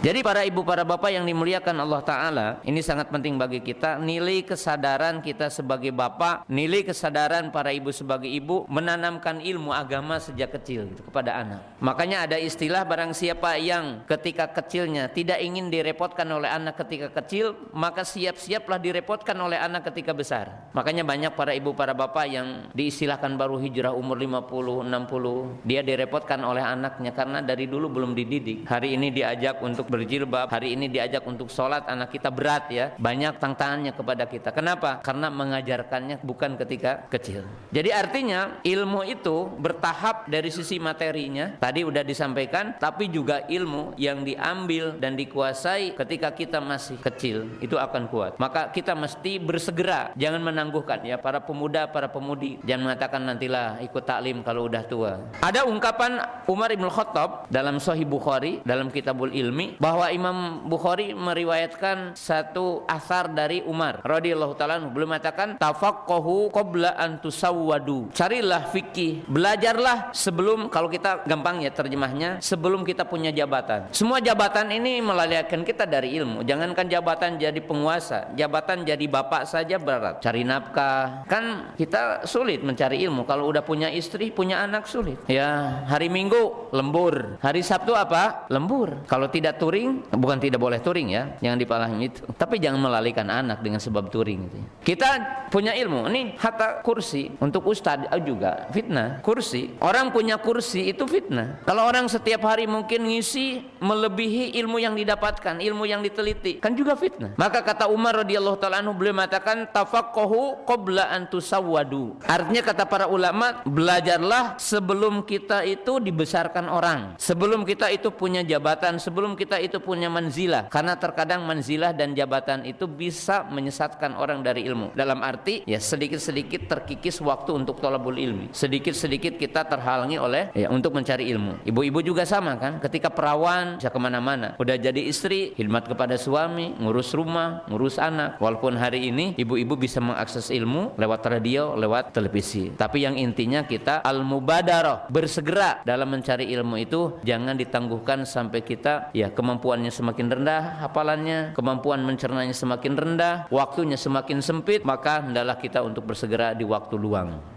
Jadi para ibu, para bapak yang dimuliakan Allah Ta'ala, ini sangat penting bagi kita. Nilai kesadaran kita sebagai bapak, nilai kesadaran para ibu sebagai ibu, menanamkan ilmu agama sejak kecil gitu, kepada anak. Makanya ada istilah, barang siapa yang ketika kecilnya tidak ingin direpotkan oleh anak ketika kecil, maka siap-siaplah direpotkan oleh anak ketika besar. Makanya banyak para ibu, para bapak yang diistilahkan baru hijrah umur 50, 60, dia direpotkan oleh anaknya karena dari dulu belum dididik. Hari ini diajak untuk berjilbab, hari ini diajak untuk sholat, anak kita berat ya, banyak tantangannya kepada kita. Kenapa? Karena mengajarkannya bukan ketika kecil. Jadi artinya ilmu itu bertahap dari sisi materinya, tadi udah disampaikan, tapi juga ilmu yang diambil dan dikuasai ketika kita masih kecil itu akan kuat. Maka kita mesti bersegera, jangan menangguhkan ya para pemuda, para pemudi, jangan mengatakan nantilah ikut taklim kalau udah tua. Ada ungkapan Umar Ibn Khattab dalam Sahih Bukhari, dalam Kitabul Ilmi, bahwa Imam Bukhari meriwayatkan satu asar dari Umar radhiyallahu ta'ala anhu, beliau mengatakan tafaqqahu qabla an tusawwadu. Carilah fikih, belajarlah sebelum, kalau kita gampang ya terjemahnya, sebelum kita punya jabatan. Semua jabatan ini melalaikan kita dari ilmu. Jangankan jabatan jadi penguasa, jabatan jadi bapak saja berat. Cari nafkah, kan kita sulit mencari ilmu. Kalau udah punya istri, punya anak sulit. Ya, hari Minggu lembur, hari Sabtu apa? Lembur. Kalau tidak touring, bukan tidak boleh touring ya, jangan dipahami itu. Tapi jangan melalaikan anak dengan sebab touring gitu. Kita punya ilmu. Ini hatta kursi untuk ustadz juga fitnah. Kursi, orang punya kursi itu fitnah. Kalau orang setiap hari mungkin ngisi melebihi ilmu yang didapatkan, ilmu yang diteliti, kan juga fitnah. Maka kata Umar radhiyallahu ta'ala anhu, beliau mengatakan tafaqqahu qabla an tusawwadu. Artinya kata para ulama, belajarlah sebelum kita itu dibesarkan orang, sebelum kita itu punya jabatan, sebelum kita itu punya manzilah. Karena terkadang manzilah dan jabatan itu bisa menyesatkan orang dari ilmu. Dalam arti ya sedikit-sedikit terkikis waktu untuk thalabul ilmi, sedikit-sedikit kita terhalangi oleh ya untuk mencari ilmu. Ibu-ibu juga sama kan, ketika perawan bisa kemana-mana, udah jadi istri, khidmat kepada suami, ngurus rumah, ngurus anak. Walaupun hari ini ibu-ibu bisa mengakses ilmu lewat radio, lewat televisi, tapi yang intinya kita al-mubadarah, bersegera dalam mencari ilmu itu. Jangan ditangguhkan sampai kita ya kemampuannya semakin rendah, hafalannya, kemampuan mencernanya semakin rendah, waktunya semakin sempit. Maka hendaklah kita untuk bersegera di waktu luang.